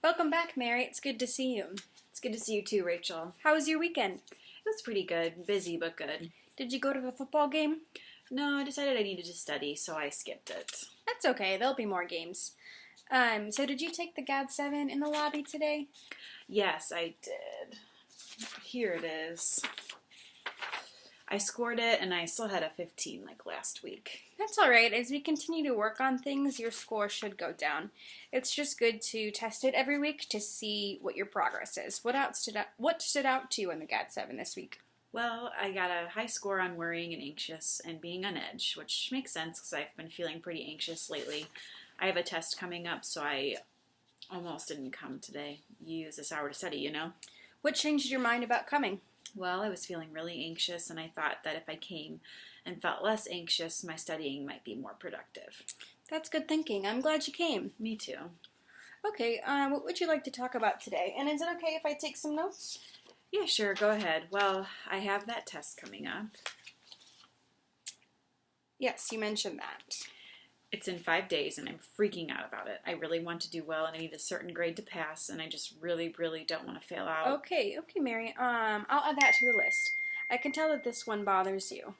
Welcome back, Mary. It's good to see you. It's good to see you too, Rachel. How was your weekend? It was pretty good. Busy, but good. Did you go to the football game? No, I decided I needed to study, so I skipped it. That's okay. There'll be more games. So did you take the GAD-7 in the lobby today? Yes, I did. Here it is. I scored it, and I still had a 15 like last week. That's all right. As we continue to work on things, your score should go down. It's just good to test it every week to see what your progress is. What stood out to you in the GAD-7 this week? Well, I got a high score on worrying and anxious and being on edge, which makes sense because I've been feeling pretty anxious lately. I have a test coming up, so I almost didn't come today. Use this hour to study, you know? What changed your mind about coming? Well, I was feeling really anxious, and I thought that if I came and felt less anxious, my studying might be more productive. That's good thinking. I'm glad you came. Me too. Okay, what would you like to talk about today? And is it okay if I take some notes? Yeah, sure, go ahead. Well, I have that test coming up. Yes, you mentioned that. It's in 5 days, and I'm freaking out about it. I really want to do well, and I need a certain grade to pass, and I just really don't want to fail out. Okay, Mary. I'll add that to the list. I can tell that this one bothers you.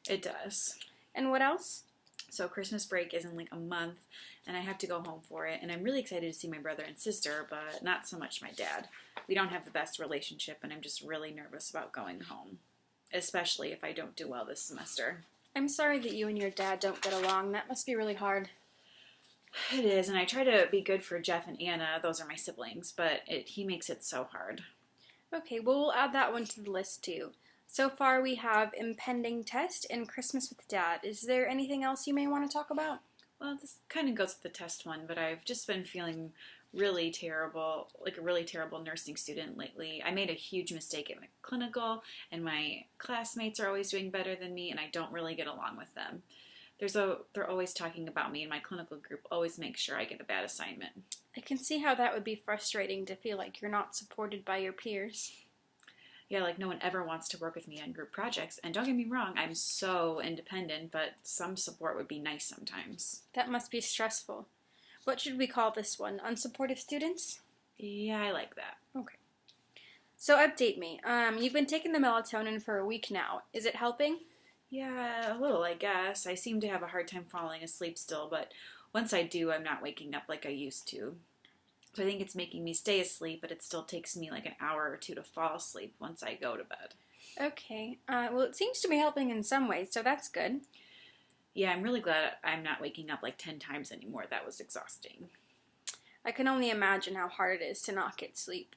It does. And what else? So Christmas break is in like a month, and I have to go home for it, and I'm really excited to see my brother and sister, but not so much my dad. We don't have the best relationship, and I'm just really nervous about going home, especially if I don't do well this semester. I'm sorry that you and your dad don't get along. That must be really hard. It is, and I try to be good for Jeff and Anna. Those are my siblings, but he makes it so hard. Okay, well, we'll add that one to the list, too. So far, we have impending test and Christmas with Dad. Is there anything else you may want to talk about? Well, this kind of goes with the test one, but I've just been feeling really terrible, like a really terrible nursing student lately. I made a huge mistake at my clinical, and my classmates are always doing better than me, and I don't really get along with them. They're always talking about me, and my clinical group always makes sure I get a bad assignment. I can see how that would be frustrating to feel like you're not supported by your peers. Yeah, like no one ever wants to work with me on group projects, and don't get me wrong, I'm so independent, but some support would be nice sometimes. That must be stressful. What should we call this one? Unsupportive students? Yeah, I like that. Okay. So update me. You've been taking the melatonin for a week now. Is it helping? Yeah, a little, I guess. I seem to have a hard time falling asleep still, but once I do, I'm not waking up like I used to. So I think it's making me stay asleep, but it still takes me like an hour or two to fall asleep once I go to bed. Okay. Well, it seems to be helping in some ways, so that's good. Yeah, I'm really glad I'm not waking up like 10 times anymore. That was exhausting. I can only imagine how hard it is to not get sleep.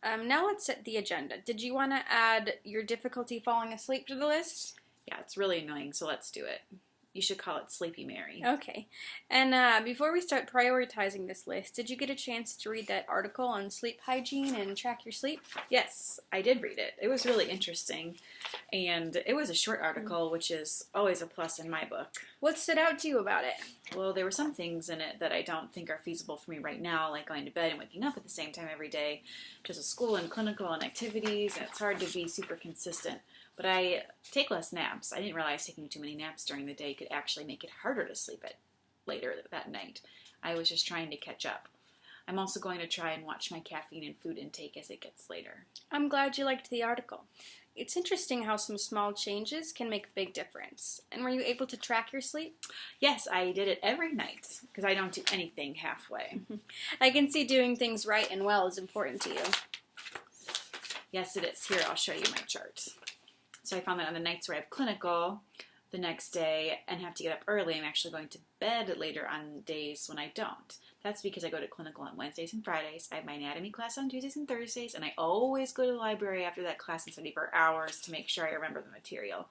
Now let's set the agenda. Did you want to add your difficulty falling asleep to the list? Yeah, it's really annoying, so let's do it. You should call it Sleepy Mary. Okay. And before we start prioritizing this list, did you get a chance to read that article on sleep hygiene and track your sleep? Yes, I did read it. It was really interesting, and it was a short article, which is always a plus in my book. What stood out to you about it? Well, there were some things in it that I don't think are feasible for me right now, like going to bed and waking up at the same time every day, just with school and clinical and activities, and it's hard to be super consistent. But I take less naps. I didn't realize taking too many naps during the day could actually make it harder to sleep later that night. I was just trying to catch up. I'm also going to try and watch my caffeine and food intake as it gets later. I'm glad you liked the article. It's interesting how some small changes can make a big difference. And were you able to track your sleep? Yes, I did it every night because I don't do anything halfway. I can see doing things right and well is important to you. Yes, it is. Here, I'll show you my chart. So I found that on the nights where I have clinical the next day and have to get up early, I'm actually going to bed later on days when I don't. That's because I go to clinical on Wednesdays and Fridays. I have my anatomy class on Tuesdays and Thursdays, and I always go to the library after that class and study for hours to make sure I remember the material.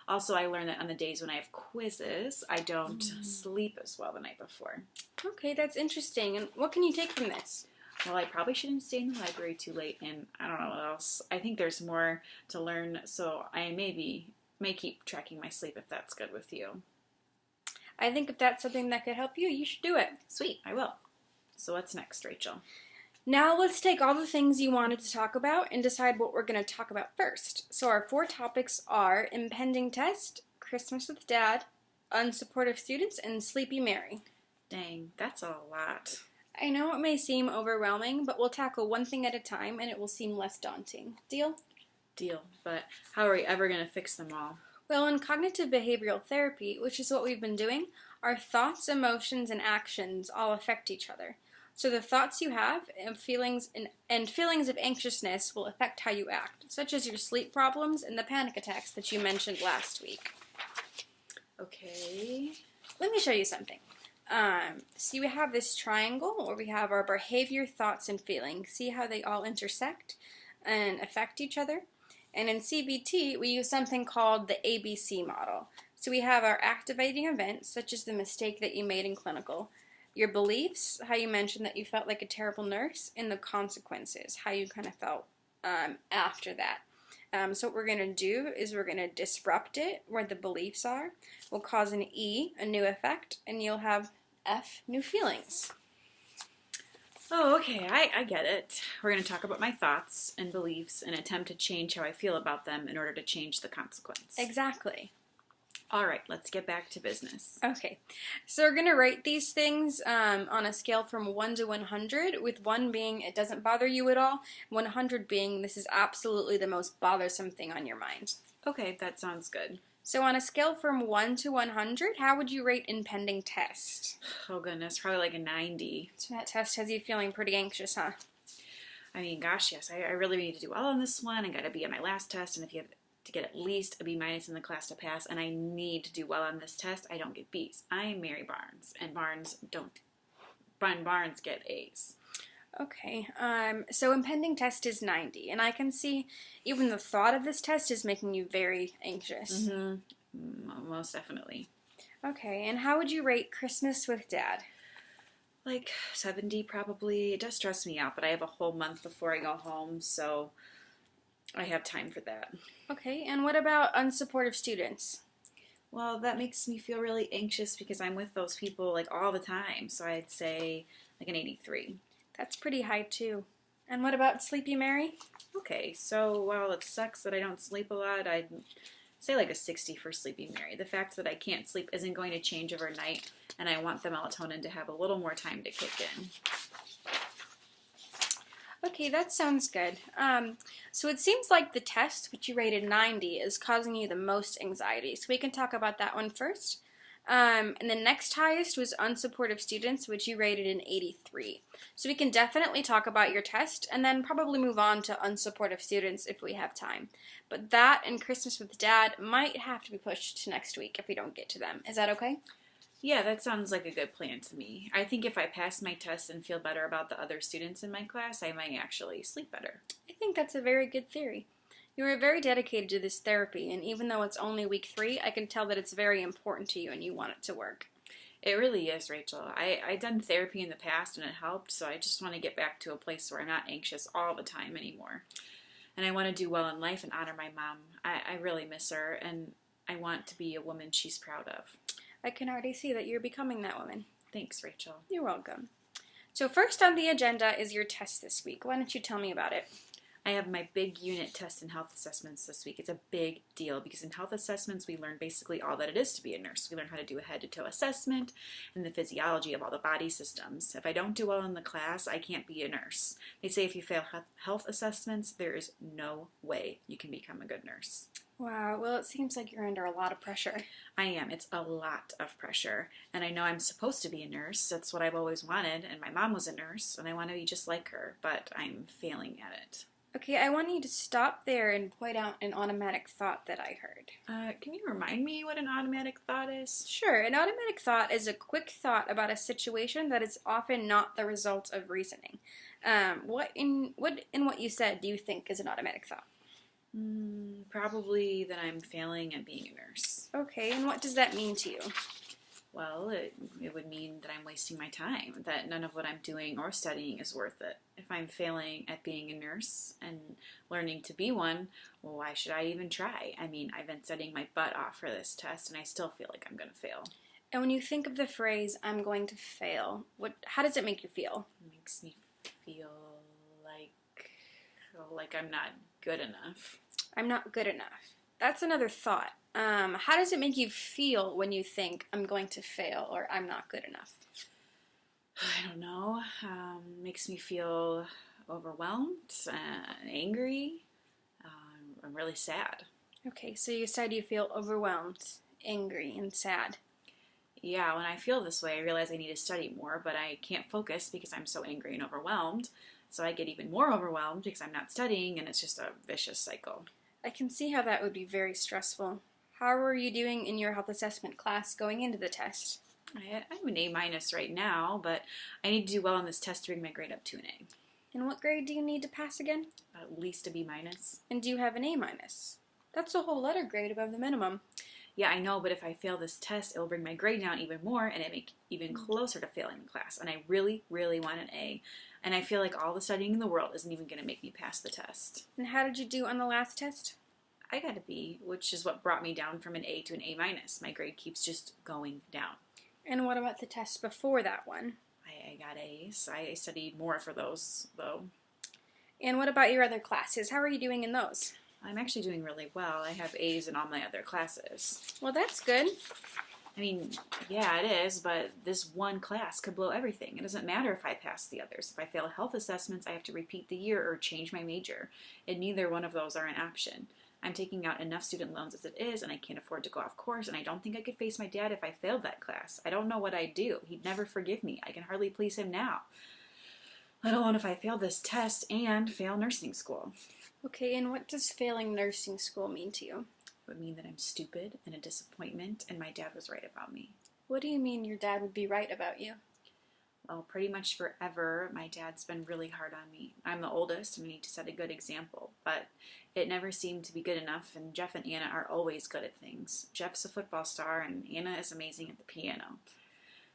Also, I learned that on the days when I have quizzes, I don't sleep as well the night before. Okay, that's interesting. And what can you take from this? Well, I probably shouldn't stay in the library too late, and I don't know what else. I think there's more to learn, so I may keep tracking my sleep if that's good with you. I think if that's something that could help you, you should do it. Sweet, I will. So what's next, Rachel? Now let's take all the things you wanted to talk about and decide what we're going to talk about first. So our 4 topics are impending test, Christmas with Dad, unsupportive students, and Sleepy Mary. Dang, that's a lot. I know it may seem overwhelming, but we'll tackle one thing at a time and it will seem less daunting. Deal? Deal. But how are we ever going to fix them all? Well, in cognitive behavioral therapy, which is what we've been doing, our thoughts, emotions, and actions all affect each other. So the thoughts you have and feelings of anxiousness will affect how you act, such as your sleep problems and the panic attacks that you mentioned last week. Okay. Let me show you something. See, we have this triangle where we have our behavior, thoughts, and feelings. See how they all intersect and affect each other? And in CBT, we use something called the ABC model. So we have our activating events, such as the mistake that you made in clinical, your beliefs, how you mentioned that you felt like a terrible nurse, and the consequences, how you kind of felt after that. So what we're going to do is we're going to disrupt it where the beliefs are. We'll cause an E, a new effect, and you'll have F, new feelings. Oh, okay, I get it. We're going to talk about my thoughts and beliefs and attempt to change how I feel about them in order to change the consequence. Exactly. All right, let's get back to business. Okay, so we're going to rate these things on a scale from 1 to 100, with 1 being it doesn't bother you at all, 100 being this is absolutely the most bothersome thing on your mind. Okay, that sounds good. So on a scale from 1 to 100, how would you rate impending test? Oh goodness, probably like a 90. So that test has you feeling pretty anxious, huh? I mean, gosh, yes, I really need to do well on this one. I got to be at my last test, and if you have to get at least a B- in the class to pass, and I need to do well on this test, I don't get B's. I'm Mary Barnes, and Barnes get A's. Okay, so impending test is 90, and I can see even the thought of this test is making you very anxious. Mm-hmm. Most definitely. Okay, and how would you rate Christmas with Dad? Like 70 probably. It does stress me out, but I have a whole month before I go home, so I have time for that. Okay, and what about unsupportive students? Well, that makes me feel really anxious because I'm with those people like all the time, so I'd say like an 83. That's pretty high too. And what about Sleepy Mary? Okay, so while it sucks that I don't sleep a lot, I'd say like a 60 for Sleepy Mary. The fact that I can't sleep isn't going to change overnight, and I want the melatonin to have a little more time to kick in. Okay, that sounds good. So it seems like the test, which you rated 90, is causing you the most anxiety. So we can talk about that one first. And the next highest was unsupportive students, which you rated an 83. So we can definitely talk about your test and then probably move on to unsupportive students if we have time. But that and Christmas with Dad might have to be pushed to next week if we don't get to them. Is that okay? Yeah, that sounds like a good plan to me. I think if I pass my test and feel better about the other students in my class, I might actually sleep better. I think that's a very good theory. You are very dedicated to this therapy, and even though it's only week 3, I can tell that it's very important to you and you want it to work. It really is, Rachel. I've done therapy in the past and it helped, so I just want to get back to a place where I'm not anxious all the time anymore. And I want to do well in life and honor my mom. I really miss her, and I want to be a woman she's proud of. I can already see that you're becoming that woman. Thanks, Rachel. You're welcome. So first on the agenda is your test this week. Why don't you tell me about it? I have my big unit test and health assessments this week. It's a big deal because in health assessments we learn basically all that it is to be a nurse. We learn how to do a head-to-toe assessment and the physiology of all the body systems. If I don't do well in the class, I can't be a nurse. They say if you fail health assessments, there is no way you can become a good nurse. Wow, well, it seems like you're under a lot of pressure. I am. It's a lot of pressure. And I know I'm supposed to be a nurse. That's what I've always wanted. And my mom was a nurse, and I want to be just like her, but I'm failing at it. Okay, I want you to stop there and point out an automatic thought that I heard. Can you remind me what an automatic thought is? Sure, an automatic thought is a quick thought about a situation that is often not the result of reasoning. What in what you said do you think is an automatic thought? Probably that I'm failing at being a nurse. Okay, and what does that mean to you? Well, it would mean that I'm wasting my time, that none of what I'm doing or studying is worth it. If I'm failing at being a nurse and learning to be one, well, why should I even try? I mean, I've been studying my butt off for this test, and I still feel like I'm going to fail. And when you think of the phrase, I'm going to fail, how does it make you feel? It makes me feel like I'm not good enough. I'm not good enough. That's another thought. How does it make you feel when you think, I'm going to fail or I'm not good enough? I don't know, makes me feel overwhelmed and angry. I'm really sad. Okay, so you said you feel overwhelmed, angry, and sad. Yeah, when I feel this way, I realize I need to study more, but I can't focus because I'm so angry and overwhelmed. So I get even more overwhelmed because I'm not studying, and it's just a vicious cycle. I can see how that would be very stressful. How are you doing in your health assessment class going into the test? I'm an A- right now, but I need to do well on this test to bring my grade up to an A. And what grade do you need to pass again? At least a B-. And do you have an A minus? That's a whole letter grade above the minimum. Yeah, I know, but if I fail this test, it will bring my grade down even more, and it make even closer to failing the class. And I really, really want an A. And I feel like all the studying in the world isn't even going to make me pass the test. And how did you do on the last test? I got a B, which is what brought me down from an A to an A-. My grade keeps just going down. And what about the test before that one? I got A's. I studied more for those, though. And what about your other classes? How are you doing in those? I'm actually doing really well. I have A's in all my other classes. Well, that's good. I mean, yeah, it is, but this one class could blow everything. It doesn't matter if I pass the others. If I fail health assessments, I have to repeat the year or change my major, and neither one of those are an option. I'm taking out enough student loans as it is, and I can't afford to go off course, and I don't think I could face my dad if I failed that class. I don't know what I'd do. He'd never forgive me. I can hardly please him now, let alone if I fail this test and fail nursing school. Okay, and what does failing nursing school mean to you? It would mean that I'm stupid and a disappointment, and my dad was right about me. What do you mean your dad would be right about you? Well, pretty much forever, my dad's been really hard on me. I'm the oldest, and I need to set a good example, but it never seemed to be good enough, and Jeff and Anna are always good at things. Jeff's a football star, and Anna is amazing at the piano.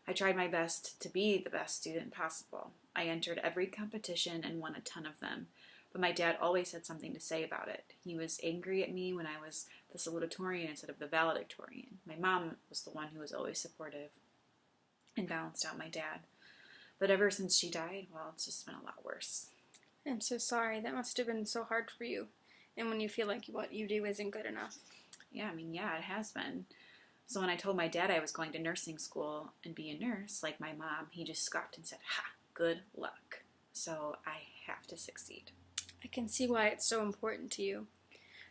I tried my best to be the best student possible. I entered every competition and won a ton of them, but my dad always had something to say about it. He was angry at me when I was the salutatorian instead of the valedictorian. My mom was the one who was always supportive and balanced out my dad. But ever since she died, well, it's just been a lot worse. I'm so sorry. That must have been so hard for you. And when you feel like what you do isn't good enough. Yeah, it has been. So when I told my dad I was going to nursing school and be a nurse, like my mom, he just scoffed and said, "Ha, good luck." So I have to succeed. I can see why it's so important to you.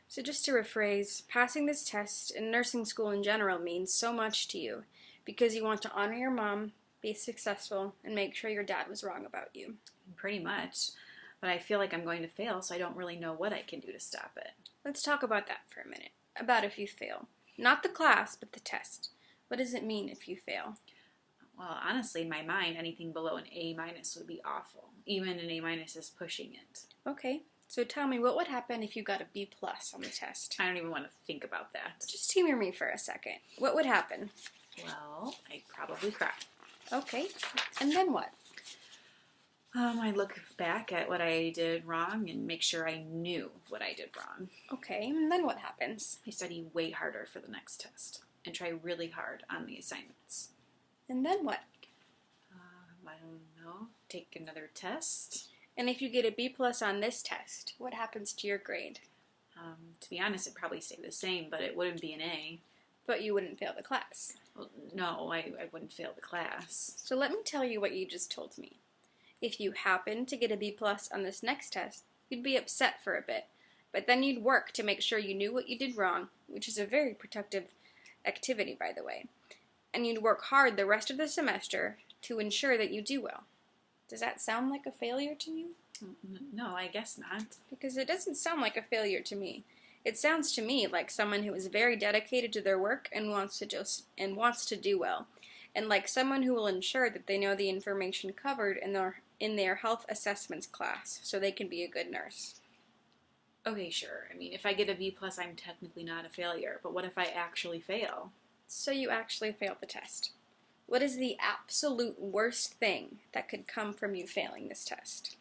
So just to rephrase, passing this test and nursing school in general means so much to you because you want to honor your mom, be successful, and make sure your dad was wrong about you. Pretty much. But I feel like I'm going to fail, so I don't really know what I can do to stop it. Let's talk about that for a minute. About if you fail. Not the class, but the test. What does it mean if you fail? Well, honestly, in my mind, anything below an A- would be awful. Even an A- is pushing it. Okay, so tell me, what would happen if you got a B plus on the test? I don't even want to think about that. Just humor me for a second. What would happen? Well, I'd probably cry. Okay, and then what? I'd look back at what I did wrong and make sure I knew what I did wrong. Okay, and then what happens? I study way harder for the next test and try really hard on the assignments. And then what? I don't know. Take another test. And if you get a B plus on this test, what happens to your grade? To be honest, it'd probably stay the same, but it wouldn't be an A. But you wouldn't fail the class. Well, no, I wouldn't fail the class. So let me tell you what you just told me. If you happen to get a B plus on this next test, you'd be upset for a bit, but then you'd work to make sure you knew what you did wrong, which is a very productive activity, by the way. And you'd work hard the rest of the semester to ensure that you do well. Does that sound like a failure to you? No, I guess not. Because it doesn't sound like a failure to me. It sounds to me like someone who is very dedicated to their work and wants to do well, and like someone who will ensure that they know the information covered in their health assessments class so they can be a good nurse. Okay, sure. If I get a B plus, I'm technically not a failure, but what if I actually fail? So you actually failed the test. What is the absolute worst thing that could come from you failing this test?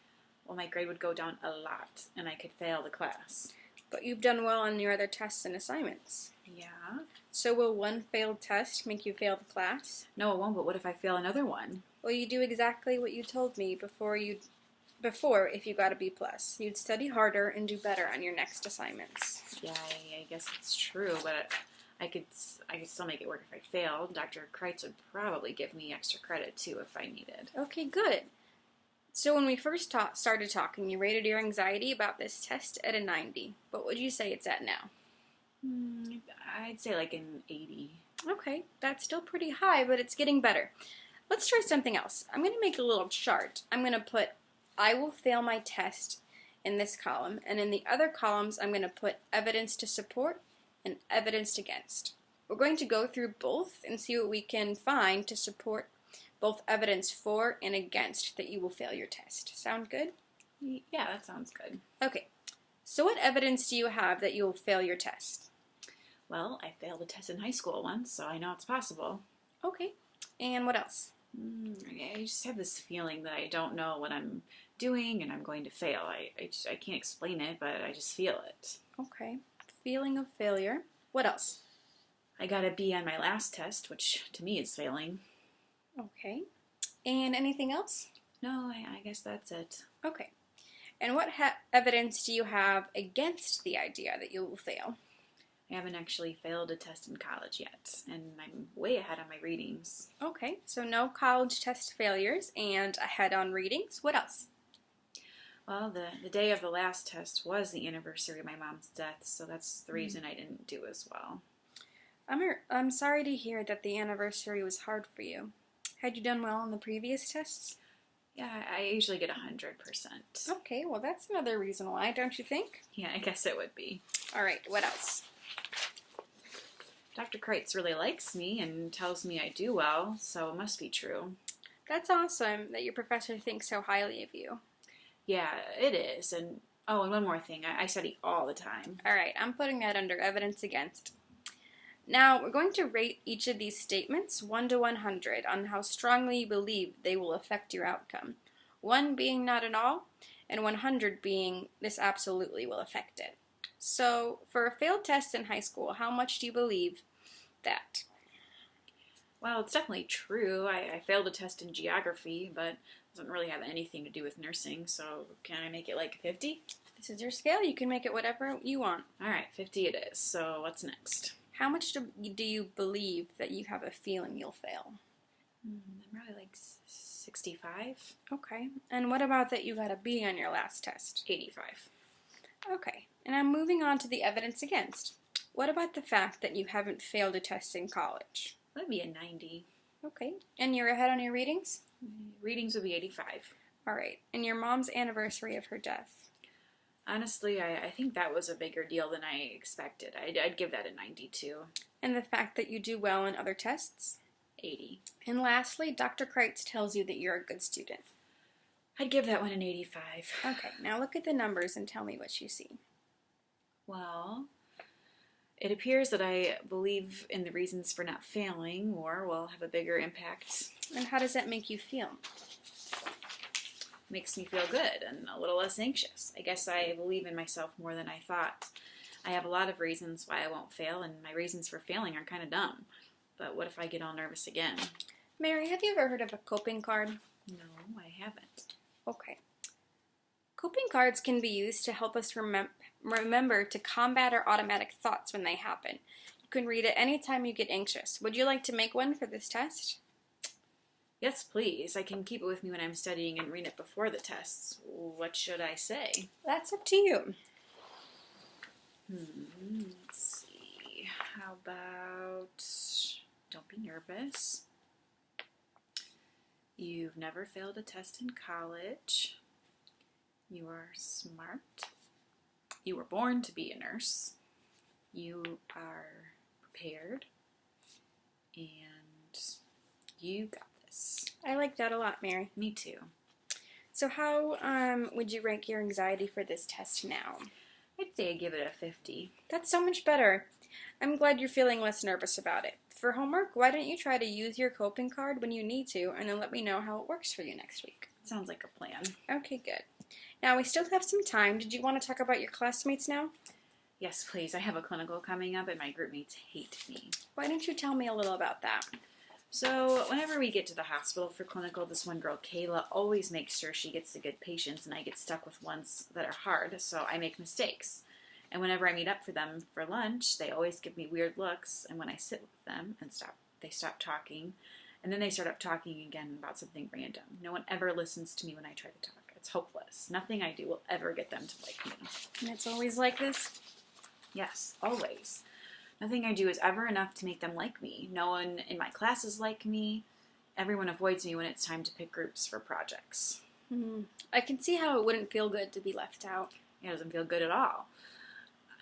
Well, my grade would go down a lot, and I could fail the class. But you've done well on your other tests and assignments. Yeah. So will one failed test make you fail the class? No, it won't, but what if I fail another one? Well, you do exactly what you told me before if you got a B plus. You'd study harder and do better on your next assignments. Yeah, I guess it's true, but I could still make it work if I failed. Dr. Kreitz would probably give me extra credit too if I needed. Okay, good. So when we first started talking, you rated your anxiety about this test at a 90. What would you say it's at now? I'd say like an 80. Okay, that's still pretty high, but it's getting better. Let's try something else. I'm going to make a little chart. I'm going to put, I will fail my test in this column, and in the other columns, I'm going to put evidence to support and evidence against. We're going to go through both and see what we can find to support both evidence for and against that you will fail your test. Sound good? Yeah, that sounds good. Okay, so what evidence do you have that you will fail your test? Well, I failed a test in high school once, so I know it's possible. Okay, and what else? I just have this feeling that I don't know what I'm doing and I'm going to fail. I can't explain it, but I just feel it. Okay, feeling of failure. What else? I got a B on my last test, which to me is failing. Okay, and anything else? No, I guess that's it. Okay, and what evidence do you have against the idea that you will fail? I haven't actually failed a test in college yet, and I'm way ahead on my readings. Okay, so no college test failures and ahead on readings. What else? Well, the day of the last test was the anniversary of my mom's death, so that's the reason I didn't do as well. I'm sorry to hear that the anniversary was hard for you. Had you done well on the previous tests? Yeah, I usually get 100%. Okay, well that's another reason why, don't you think? Yeah, I guess it would be. All right, what else? Dr. Kreitz really likes me and tells me I do well, so it must be true. That's awesome that your professor thinks so highly of you. Yeah, it is. And one more thing. I study all the time. All right, I'm putting that under evidence against. Now, we're going to rate each of these statements 1 to 100 on how strongly you believe they will affect your outcome. 1 being not at all, and 100 being this absolutely will affect it. So, for a failed test in high school, how much do you believe that? Well, it's definitely true. I failed a test in geography, but it doesn't really have anything to do with nursing, so can I make it like 50? This is your scale. You can make it whatever you want. All right, 50 it is. So what's How much do you believe that you have a feeling you'll fail? I'm probably like 65. Okay. And what about that you got a B on your last test? 85. Okay. And I'm moving on to the evidence against. What about the fact that you haven't failed a test in college? That'd be a 90. Okay. And you're ahead on your readings? Readings would be 85. All right. And your mom's anniversary of her death? Honestly, I think that was a bigger deal than I expected. I'd give that a 92. And the fact that you do well in other tests? 80. And lastly, Dr. Kreitz tells you that you're a good student. I'd give that one an 85. Okay, now look at the numbers and tell me what you see. Well, it appears that I believe in the reasons for not failing more will have a bigger impact. And how does that make you feel? Makes me feel good and a little less anxious. I guess I believe in myself more than I thought. I have a lot of reasons why I won't fail, and my reasons for failing are kind of dumb. But what if I get all nervous again? Mary, have you ever heard of a coping card? No, I haven't. Okay. Coping cards can be used to help us remember to combat our automatic thoughts when they happen. You can read it anytime you get anxious. Would you like to make one for this test? Yes, please. I can keep it with me when I'm studying and read it before the tests. What should I say? That's up to you. Let's see. How about... Don't be nervous. You've never failed a test in college. You are smart. You were born to be a nurse. You are prepared. And you got this. I like that a lot, Mary. Me too. So how would you rank your anxiety for this test now? I'd say I give it a 50. That's so much better. I'm glad you're feeling less nervous about it. For homework, why don't you try to use your coping card when you need to, and then let me know how it works for you next week. Sounds like a plan. Okay, good. Now, we still have some time. Did you want to talk about your classmates now? Yes, please. I have a clinical coming up, and my group mates hate me. Why don't you tell me a little about that? So, whenever we get to the hospital for clinical, this one girl, Kayla, always makes sure she gets the good patients, and I get stuck with ones that are hard, so I make mistakes. And whenever I meet up for them for lunch, they always give me weird looks. And when I sit with them and they stop talking. And then they start up talking again about something random. No one ever listens to me when I try to talk. It's hopeless. Nothing I do will ever get them to like me. And it's always like this? Yes, always. Nothing I do is ever enough to make them like me. No one in my classes like me. Everyone avoids me when it's time to pick groups for projects. I can see how it wouldn't feel good to be left out. It doesn't feel good at all.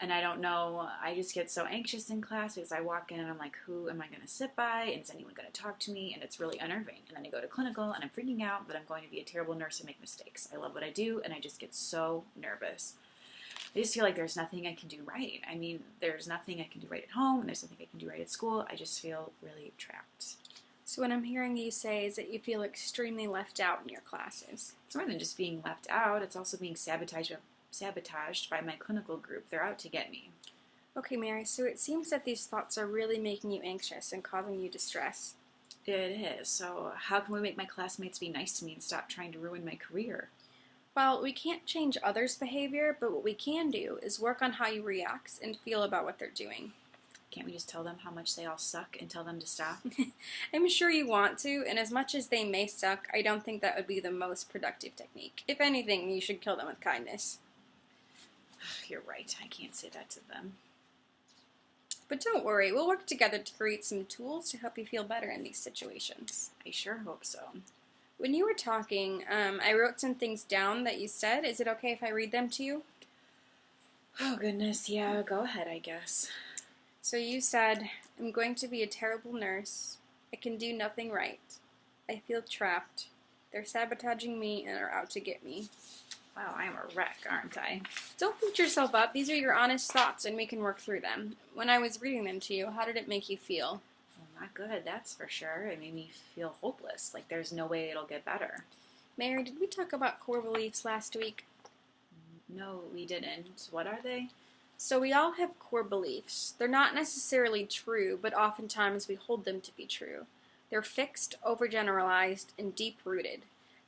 And I don't know, I just get so anxious in class because I walk in and I'm like, who am I going to sit by? And is anyone going to talk to me? And it's really unnerving. And then I go to clinical and I'm freaking out that I'm going to be a terrible nurse and make mistakes. I love what I do and I just get so nervous. I just feel like there's nothing I can do right. I mean, there's nothing I can do right at home and there's nothing I can do right at school. I just feel really trapped. So what I'm hearing you say is that you feel extremely left out in your classes. It's more than just being left out. It's also being sabotaged by my clinical group. They're out to get me. Okay, Mary, so it seems that these thoughts are really making you anxious and causing you distress. It is. So how can we make my classmates be nice to me and stop trying to ruin my career? Well, we can't change others' behavior, but what we can do is work on how you react and feel about what they're doing. Can't we just tell them how much they all suck and tell them to stop? I'm sure you want to, and as much as they may suck, I don't think that would be the most productive technique. If anything, you should kill them with kindness. You're right. I can't say that to them. But don't worry, we'll work together to create some tools to help you feel better in these situations. I sure hope so. When you were talking, I wrote some things down that you said. Is it okay if I read them to you? Oh, goodness. Yeah, go ahead, I guess. So you said, I'm going to be a terrible nurse. I can do nothing right. I feel trapped. They're sabotaging me and are out to get me. Wow, I'm a wreck, aren't I? Don't beat yourself up. These are your honest thoughts, and we can work through them. When I was reading them to you, how did it make you feel? Well, not good, that's for sure. It made me feel hopeless, like there's no way it'll get better. Mary, did we talk about core beliefs last week? No, we didn't. What are they? So we all have core beliefs. They're not necessarily true, but oftentimes we hold them to be true. They're fixed, overgeneralized, and deep-rooted.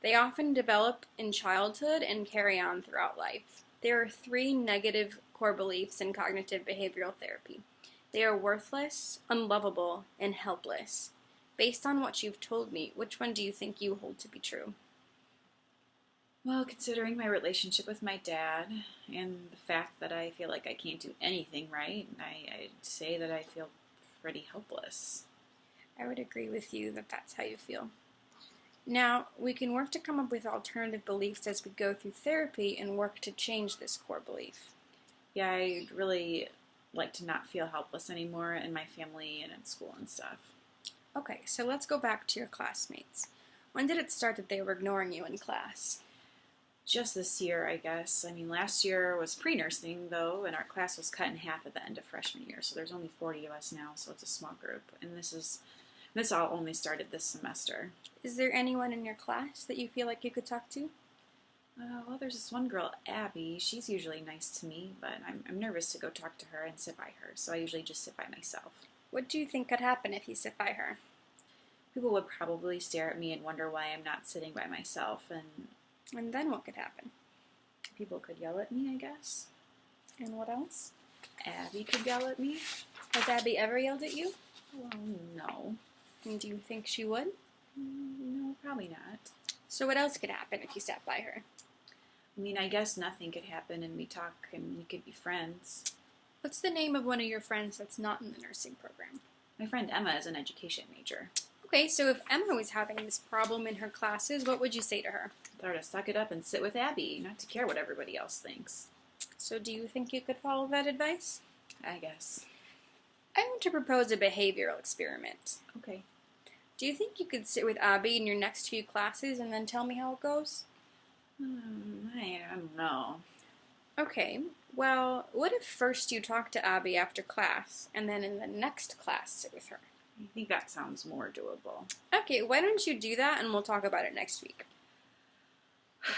They often develop in childhood and carry on throughout life. There are 3 negative core beliefs in cognitive behavioral therapy. They are worthless, unlovable, and helpless. Based on what you've told me, which one do you think you hold to be true? Well, considering my relationship with my dad and the fact that I feel like I can't do anything right, I'd say that I feel pretty helpless. I would agree with you that that's how you feel. Now, we can work to come up with alternative beliefs as we go through therapy and work to change this core belief. Yeah, I'd really like to not feel helpless anymore in my family and in school and stuff. Okay, so let's go back to your classmates. When did it start that they were ignoring you in class? Just this year, I guess. I mean, last year was pre-nursing, though, and our class was cut in half at the end of freshman year, so there's only 40 of us now, so it's a small group. And this all only started this semester. Is there anyone in your class that you feel like you could talk to? Well, there's this one girl, Abby. She's usually nice to me, but I'm nervous to go talk to her and sit by her, so I usually just sit by myself. What do you think could happen if you sit by her? People would probably stare at me and wonder why I'm not sitting by myself, And then what could happen? people could yell at me, I guess. And what else? Abby could yell at me. Has Abby ever yelled at you? Well, no. And do you think she would? No, probably not. So what else could happen if you sat by her? I mean, I guess nothing could happen and we talk and we could be friends. What's the name of one of your friends that's not in the nursing program? My friend Emma is an education major. Okay, so if Emma was having this problem in her classes, what would you say to her? Tell her to suck it up and sit with Abby, not to care what everybody else thinks. So do you think you could follow that advice? I guess. I want to propose a behavioral experiment. Okay. Do you think you could sit with Abby in your next few classes and then tell me how it goes? I don't know. Okay, well, what if first you talk to Abby after class, and then in the next class sit with her? I think that sounds more doable. Okay, why don't you do that and we'll talk about it next week.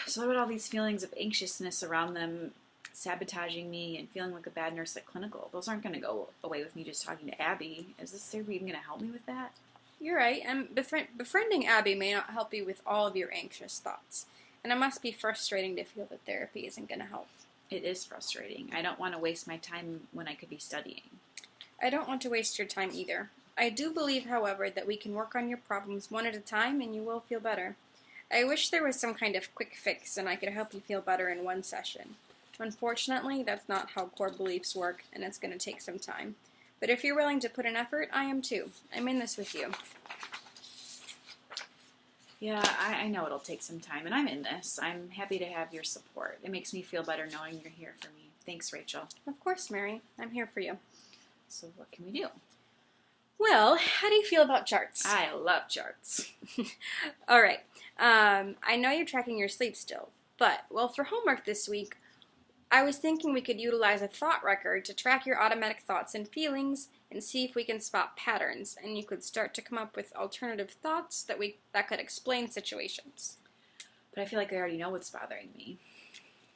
So what about all these feelings of anxiousness around them sabotaging me and feeling like a bad nurse at clinical? Those aren't going to go away with me just talking to Abby. Is this therapy even going to help me with that? You're right, and befriending Abby may not help you with all of your anxious thoughts. And it must be frustrating to feel that therapy isn't going to help. It is frustrating. I don't want to waste my time when I could be studying. I don't want to waste your time either. I do believe, however, that we can work on your problems one at a time and you will feel better. I wish there was some kind of quick fix and I could help you feel better in one session. Unfortunately, that's not how core beliefs work, and it's going to take some time. But if you're willing to put in effort, I am too. I'm in this with you. Yeah, I know it'll take some time, and I'm in this. I'm happy to have your support. It makes me feel better knowing you're here for me. Thanks, Rachel. Of course, Mary. I'm here for you. So what can we do? Well, how do you feel about charts? I love charts. All right. I know you're tracking your sleep still, but, well, for homework this week, I was thinking we could utilize a thought record to track your automatic thoughts and feelings and see if we can spot patterns, and you could start to come up with alternative thoughts that could explain situations. But I feel like I already know what's bothering me.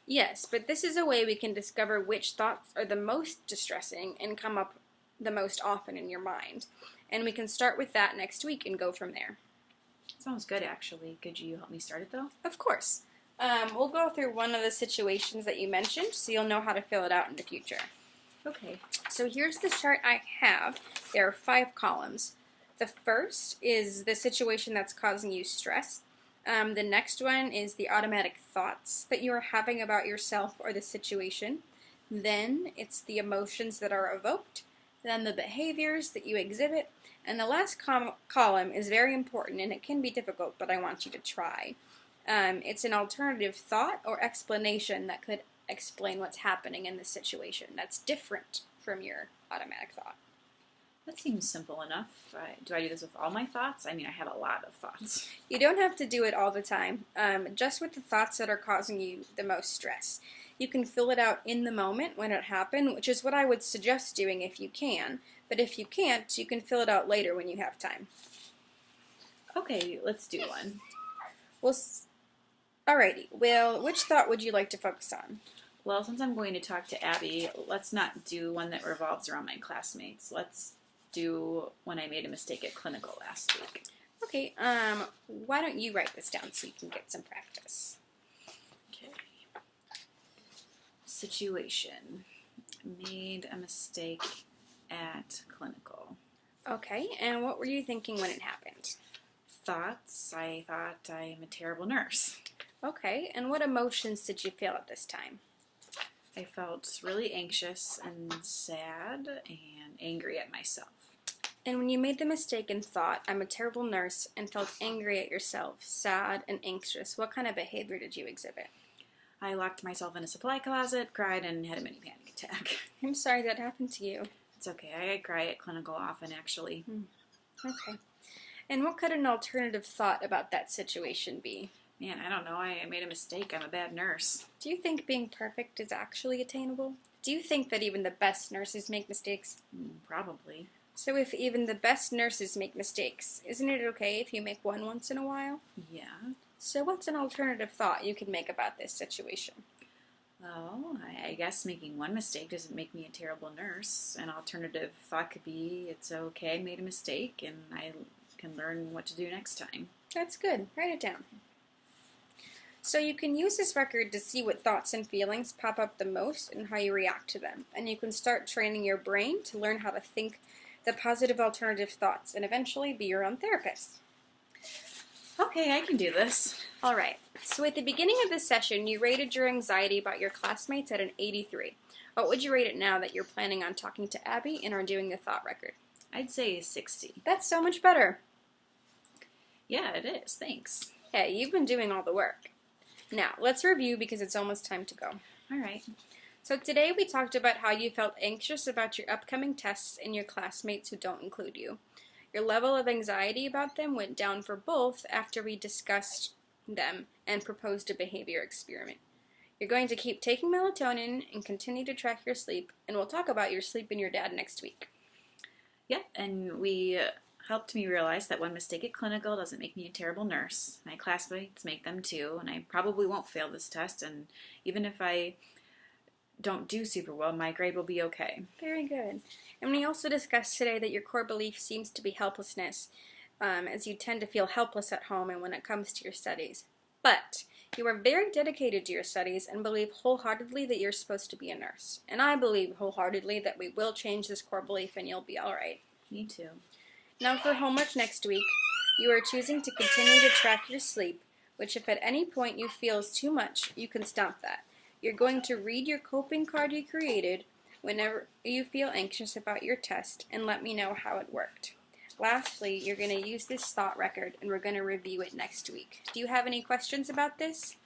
Yes, but this is a way we can discover which thoughts are the most distressing and come up the most often in your mind. And we can start with that next week and go from there. Sounds good, actually. Could you help me start it, though? Of course. We'll go through one of the situations that you mentioned so you'll know how to fill it out in the future. Okay. So here's the chart I have. There are 5 columns. The first is the situation that's causing you stress. The next one is the automatic thoughts that you are having about yourself or the situation. Then it's the emotions that are evoked. Then the behaviors that you exhibit. And the last column is very important, and it can be difficult, but I want you to try. It's an alternative thought or explanation that could explain what's happening in this situation that's different from your automatic thought. That seems simple enough. Do I do this with all my thoughts? I mean, I have a lot of thoughts. You don't have to do it all the time, just with the thoughts that are causing you the most stress. You can fill it out in the moment when it happened, which is what I would suggest doing if you can. But if you can't, you can fill it out later when you have time. Okay, let's do one. Alrighty. Well, which thought would you like to focus on? Well, since I'm going to talk to Abby, let's not do one that revolves around my classmates. Let's do when I made a mistake at clinical last week. Okay, why don't you write this down so you can get some practice? Okay. Situation. Made a mistake at clinical. Okay, and what were you thinking when it happened? Thoughts. I thought I am a terrible nurse. Okay, and what emotions did you feel at this time? I felt really anxious and sad and angry at myself. And when you made the mistake and thought, I'm a terrible nurse, and felt angry at yourself, sad and anxious, what kind of behavior did you exhibit? I locked myself in a supply closet, cried, and had a mini panic attack. I'm sorry that happened to you. It's okay. I cry at clinical often, actually. Okay. And what could an alternative thought about that situation be? Man, I don't know. I made a mistake. I'm a bad nurse. Do you think being perfect is actually attainable? Do you think that even the best nurses make mistakes? Probably. So if even the best nurses make mistakes, isn't it okay if you make one once in a while? Yeah. So what's an alternative thought you could make about this situation? Well, I guess making one mistake doesn't make me a terrible nurse. An alternative thought could be, it's okay, I made a mistake, and I can learn what to do next time. That's good. Write it down. So you can use this record to see what thoughts and feelings pop up the most and how you react to them. And you can start training your brain to learn how to think the positive alternative thoughts and eventually be your own therapist. Okay, I can do this. All right. So at the beginning of this session, you rated your anxiety about your classmates at an 83. What would you rate it now that you're planning on talking to Abby and are doing the thought record? I'd say 60. That's so much better. Yeah, it is. Thanks. Hey, you've been doing all the work. Now, let's review because it's almost time to go. All right. So today we talked about how you felt anxious about your upcoming tests and your classmates who don't include you. Your level of anxiety about them went down for both after we discussed them and proposed a behavior experiment. You're going to keep taking melatonin and continue to track your sleep, and we'll talk about your sleep and your dad next week. Yeah, and we helped me realize that one mistake at clinical doesn't make me a terrible nurse. My classmates make them too, and I probably won't fail this test, and even if I don't do super well, my grade will be okay. Very good. And we also discussed today that your core belief seems to be helplessness, as you tend to feel helpless at home and when it comes to your studies. But You are very dedicated to your studies and believe wholeheartedly that you're supposed to be a nurse. And I believe wholeheartedly that we will change this core belief and you'll be all right. Me too. Now for homework next week, you are choosing to continue to track your sleep, which if at any point you feel is too much, you can stop that. You're going to read your coping card you created whenever you feel anxious about your test and let me know how it worked. Lastly, you're going to use this thought record and we're going to review it next week. Do you have any questions about this?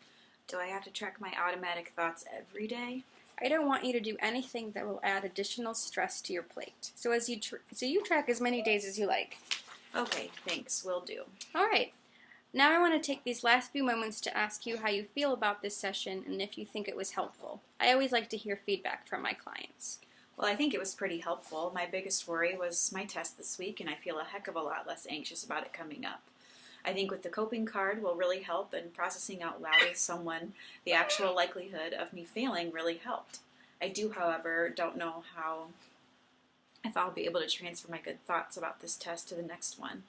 Do I have to track my automatic thoughts every day? I don't want you to do anything that will add additional stress to your plate. So you track as many days as you like. Okay, thanks. Will do. All right. Now I want to take these last few moments to ask you how you feel about this session and if you think it was helpful. I always like to hear feedback from my clients. Well, I think it was pretty helpful. My biggest worry was my test this week, and I feel a heck of a lot less anxious about it coming up. I think with the coping card will really help, and processing out loud with someone the actual likelihood of me failing really helped. I do, however, don't know if I'll be able to transfer my good thoughts about this test to the next one.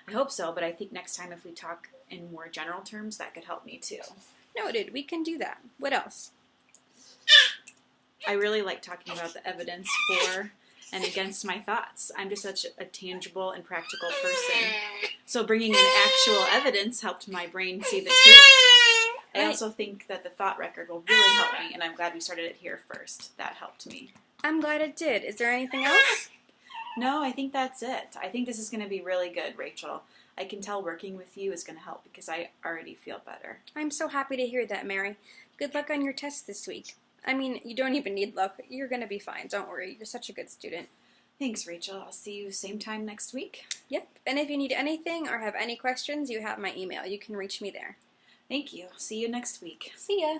I hope so, but I think next time if we talk in more general terms, that could help me too. Noted. We can do that. What else? I really like talking about the evidence for and against my thoughts. I'm just such a tangible and practical person. So bringing in actual evidence helped my brain see the truth. I also think that the thought record will really help me, and I'm glad we started it here first. That helped me. I'm glad it did. Is there anything else? No, I think that's it. I think this is going to be really good, Rachel. I can tell working with you is going to help because I already feel better. I'm so happy to hear that, Mary. Good luck on your test this week. I mean, you don't even need luck. You're going to be fine. Don't worry. You're such a good student. Thanks, Rachel. I'll see you same time next week. Yep. And if you need anything or have any questions, you have my email. You can reach me there. Thank you. See you next week. See ya.